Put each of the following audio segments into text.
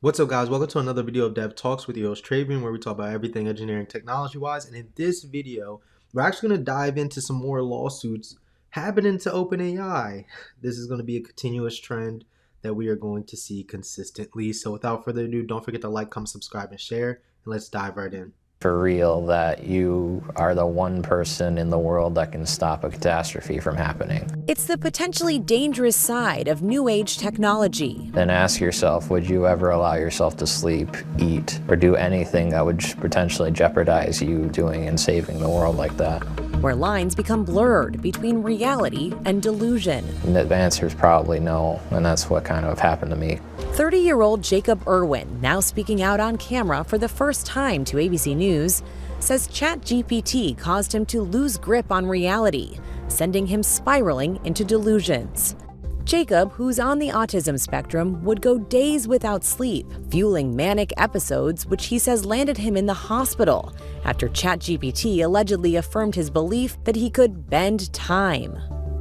What's up, guys? Welcome to another video of DevTalks with your host Travian, where we talk about everything engineering technology wise. And in this video, we're actually going to dive into some more lawsuits happening to OpenAI. This is going to be a continuous trend that we are going to see consistently. So without further ado, don't forget to like, comment, subscribe, and share. And let's dive right in. For real that you are the one person in the world that can stop a catastrophe from happening. It's the potentially dangerous side of new age technology. Then ask yourself, would you ever allow yourself to sleep, eat, or do anything that would potentially jeopardize you doing and saving the world like that? Where lines become blurred between reality and delusion. And the answer is probably no, and that's what kind of happened to me. 30-year-old Jacob Irwin, now speaking out on camera for the first time to ABC News, says ChatGPT caused him to lose grip on reality, sending him spiraling into delusions. Jacob, who's on the autism spectrum, would go days without sleep, fueling manic episodes which he says landed him in the hospital after ChatGPT allegedly affirmed his belief that he could bend time.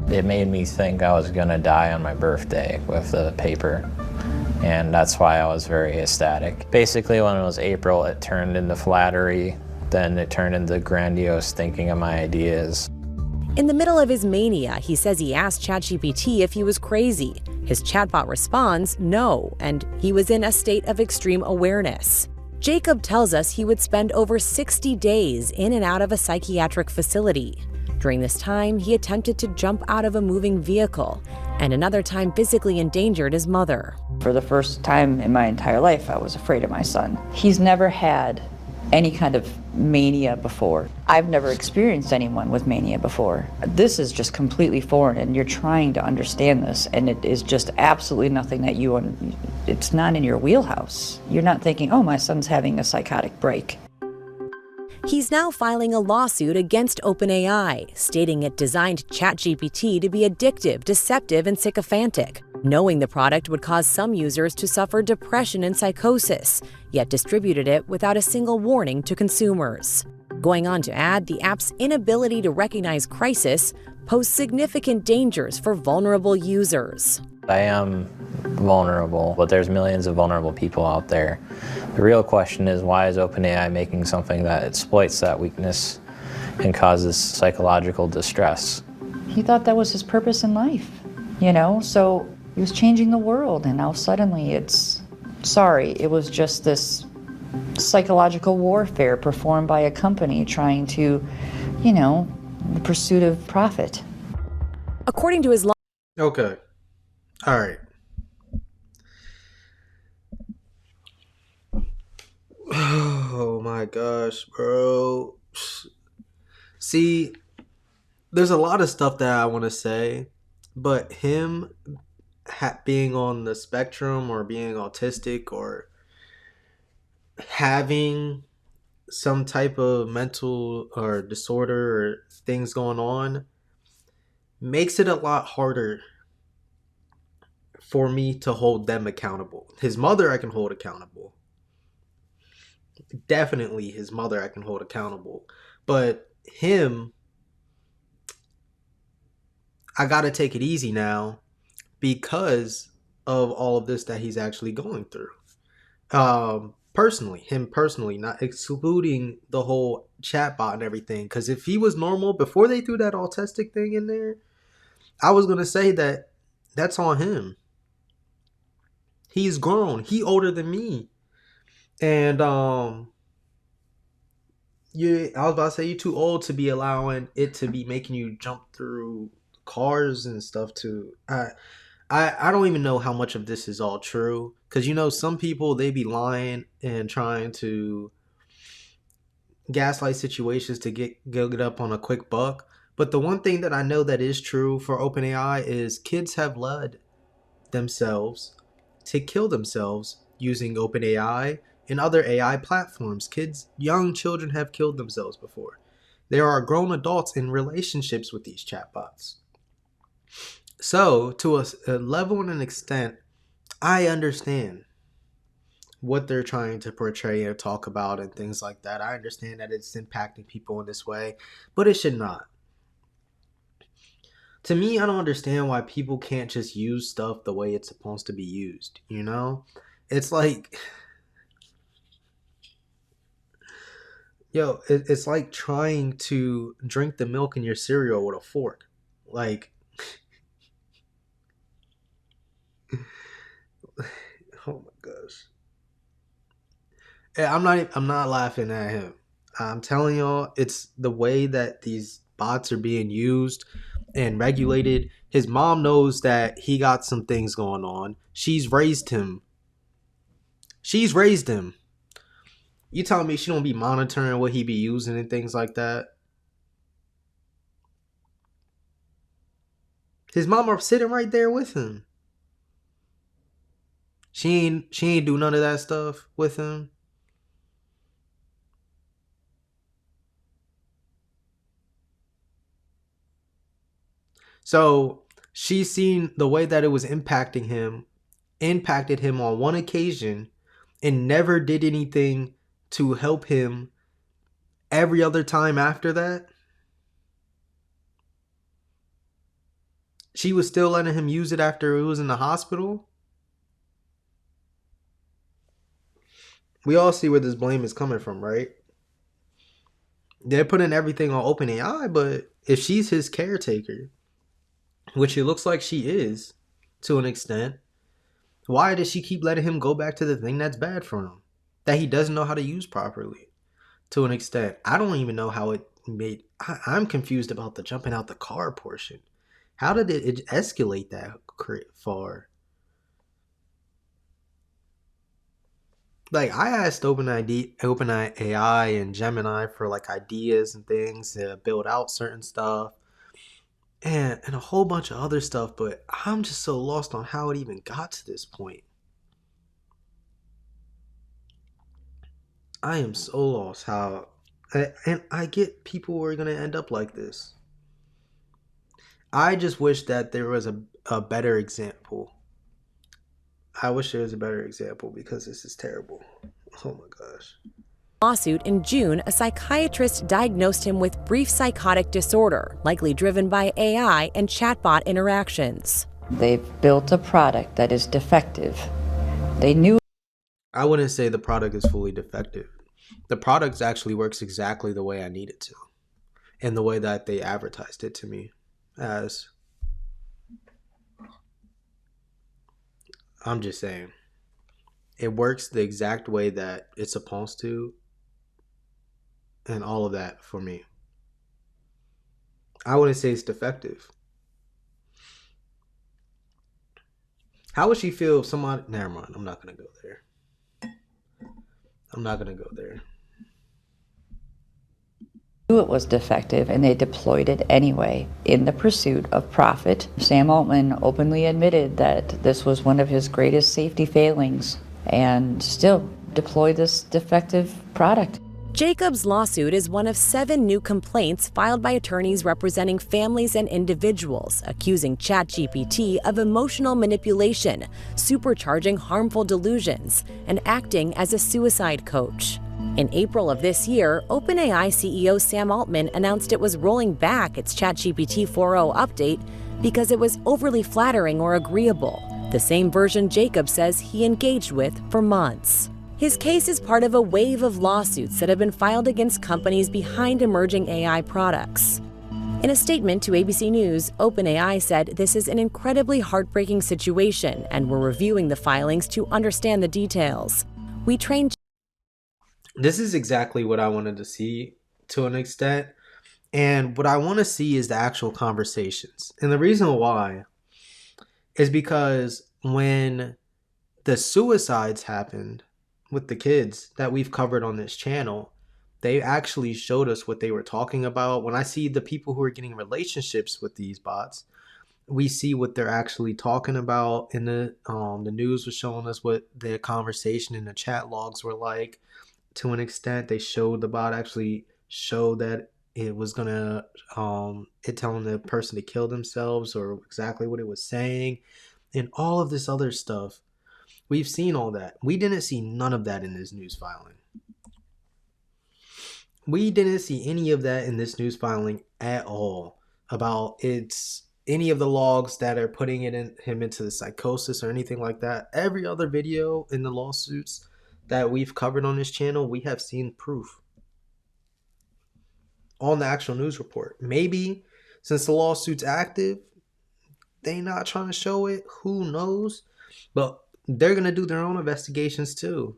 It made me think I was gonna die on my birthday with the paper. And that's why I was very ecstatic. Basically, when it was April, it turned into flattery, then it turned into grandiose thinking of my ideas. In the middle of his mania, he says he asked ChatGPT if he was crazy. His chatbot responds no, and he was in a state of extreme awareness. Jacob tells us he would spend over 60 days in and out of a psychiatric facility. During this time, he attempted to jump out of a moving vehicle, and another time physically endangered his mother. For the first time in my entire life, I was afraid of my son. He's never had any kind of mania before. I've never experienced anyone with mania before. This is just completely foreign, and you're trying to understand this, and it is just absolutely nothing that it's not in your wheelhouse. You're not thinking, oh, my son's having a psychotic break. He's now filing a lawsuit against OpenAI, stating it designed ChatGPT to be addictive, deceptive, and sycophantic, knowing the product would cause some users to suffer depression and psychosis, yet distributed it without a single warning to consumers. Going on to add, the app's inability to recognize crisis poses significant dangers for vulnerable users. I am vulnerable, but there's millions of vulnerable people out there. The real question is, why is OpenAI making something that exploits that weakness and causes psychological distress? He thought that was his purpose in life, so he was changing the world, and now suddenly it was just this psychological warfare performed by a company trying to, the pursuit of profit. According to his law. Okay. All right. Oh my gosh, bro. See, there's a lot of stuff that I want to say, but him being on the spectrum or being autistic or having some type of mental or disorder or things going on makes it a lot harder for me to hold them accountable. His mother I can hold accountable. Definitely his mother I can hold accountable. But him, I gotta take it easy now because of all of this that he's actually going through. Him personally, not excluding the whole chatbot and everything. Because if he was normal before they threw that autistic thing in there, I was gonna say that that's on him. He's grown. He older than me. And I was about to say, you're too old to be allowing it to be making you jump through cars and stuff too. I don't even know how much of this is all true. Because, some people, they be lying and trying to gaslight situations to get up on a quick buck. But the one thing that I know that is true for OpenAI is kids have led themselves to kill themselves using OpenAI and other AI platforms. Young children have killed themselves before. There are grown adults in relationships with these chatbots. So, to a level and an extent, I understand what they're trying to portray and talk about and things like that. I understand that it's impacting people in this way, but it should not. To me, I don't understand why people can't just use stuff the way it's supposed to be used, It's like, yo, it's like trying to drink the milk in your cereal with a fork. Like, oh my gosh. I'm not laughing at him. I'm telling y'all, it's the way that these bots are being used and regulated. His mom knows that he got some things going on. She's raised him. She's raised him. You telling me she don't be monitoring what he be using and things like that? His mom are sitting right there with him. She ain't do none of that stuff with him. So she's seen the way that it was impacted him on one occasion, and never did anything to help him every other time after that. She was still letting him use it after he was in the hospital. We all see where this blame is coming from, right? They're putting everything on OpenAI, but if she's his caretaker, which it looks like she is to an extent, why does she keep letting him go back to the thing that's bad for him, that he doesn't know how to use properly? To an extent, I don't even know how it made. I'm confused about the jumping out the car portion. How did it escalate that far? Like, I asked OpenAI AI and Gemini for like ideas and things to build out certain stuff, and a whole bunch of other stuff, but I'm just so lost on how it even got to this point. I am so lost how, and I get people who are gonna end up like this. I just wish that there was a better example. I wish there was a better example because this is terrible. Oh my gosh. Lawsuit in June, a psychiatrist diagnosed him with brief psychotic disorder, likely driven by AI and chatbot interactions. They've built a product that is defective. They knew. I wouldn't say the product is fully defective. The product actually works exactly the way I need it to, and the way that they advertised it to me as. I'm just saying. It works the exact way that it's supposed to, and all of that for me. I wouldn't say it's defective. How would she feel if somebody... Never mind, I'm not going to go there. I'm not going to go there. Knew it was defective, and they deployed it anyway in the pursuit of profit. Sam Altman openly admitted that this was one of his greatest safety failings, and still deployed this defective product. Jacob's lawsuit is one of 7 new complaints filed by attorneys representing families and individuals, accusing ChatGPT of emotional manipulation, supercharging harmful delusions, and acting as a suicide coach. In April of this year, OpenAI CEO Sam Altman announced it was rolling back its ChatGPT 4.0 update because it was overly flattering or agreeable, the same version Jacob says he engaged with for months. His case is part of a wave of lawsuits that have been filed against companies behind emerging AI products. In a statement to ABC News, OpenAI said this is an incredibly heartbreaking situation and we're reviewing the filings to understand the details. We trained. This is exactly what I wanted to see to an extent. And what I want to see is the actual conversations. And the reason why is because when the suicides happened with the kids that we've covered on this channel, they actually showed us what they were talking about. When I see the people who are getting relationships with these bots, we see what they're actually talking about. In the news was showing us what the conversation in the chat logs were like. To an extent, they showed the bot actually show that it was gonna it telling the person to kill themselves, or exactly what it was saying, and all of this other stuff. We've seen all that. We didn't see none of that in this news filing. We didn't see any of that in this news filing at all about its any of the logs that are putting him into the psychosis or anything like that. Every other video in the lawsuits that we've covered on this channel, we have seen proof on the actual news report. Maybe since the lawsuit's active, they not trying to show it. Who knows? But they're gonna do their own investigations too.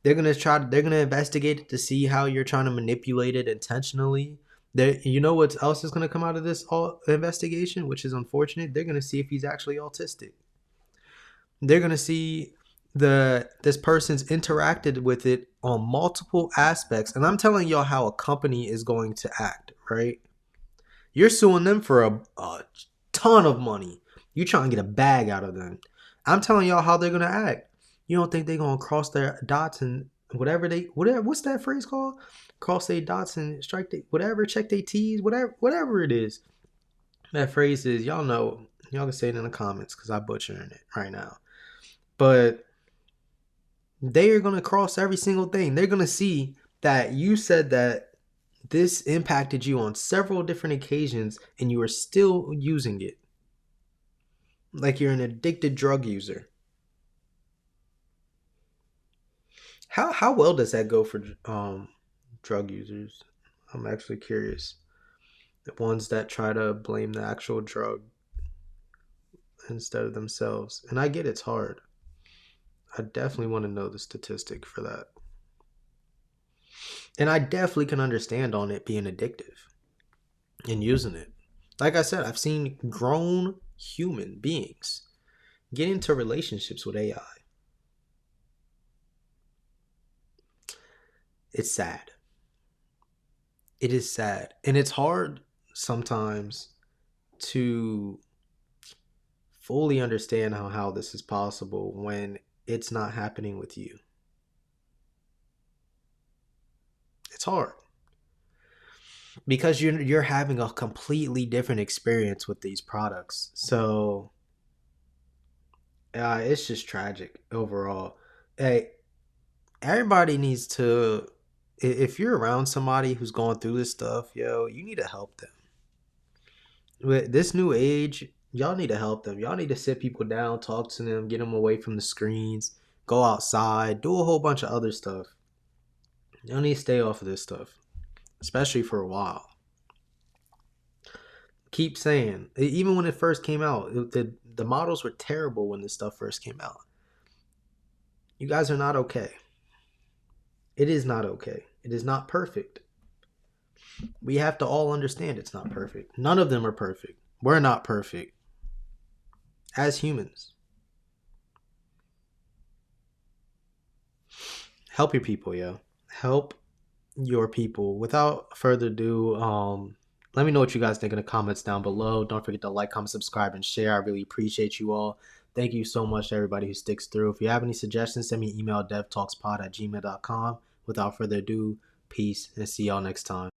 They're gonna investigate it to see how you're trying to manipulate it intentionally. You know what else is gonna come out of this investigation, which is unfortunate. They're gonna see if he's actually autistic. They're gonna see this person's interacted with it on multiple aspects, and I'm telling y'all how a company is going to act. Right? You're suing them for a ton of money. You trying to get a bag out of them. I'm telling y'all how they're gonna act. You don't think they're gonna cross their dots and whatever, what's that phrase called? Cross their dots and strike they whatever, check their T's, whatever it is. That phrase is, y'all know, y'all can say it in the comments because I'm butchering it right now. But they are gonna cross every single thing. They're gonna see that you said that this impacted you on several different occasions and you are still using it. Like you're an addicted drug user. How well does that go for drug users? I'm actually curious. The ones that try to blame the actual drug instead of themselves. And I get it's hard. I definitely want to know the statistic for that. And I definitely can understand on it being addictive and using it. Like I said, I've seen grown human beings get into relationships with AI. It's sad. It is sad. And it's hard sometimes to fully understand how this is possible when it's not happening with you. It's hard. Because you're having a completely different experience with these products. So it's just tragic overall. Hey, everybody needs to, if you're around somebody who's going through this stuff, yo, you need to help them. With this new age, y'all need to help them. Y'all need to sit people down, talk to them, get them away from the screens, go outside, do a whole bunch of other stuff. Y'all need to stay off of this stuff, especially for a while. Keep saying, even when it first came out, the models were terrible when this stuff first came out. You guys are not okay. It is not okay. It is not perfect. We have to all understand it's not perfect. None of them are perfect. We're not perfect as humans. Help your people, yo. Help your people. Without further ado, let me know what you guys think in the comments down below. Don't forget to like, comment, subscribe, and share. I really appreciate you all. Thank you so much to everybody who sticks through. If you have any suggestions, send me an email, devtalkspod@gmail.com. Without further ado, peace, and see y'all next time.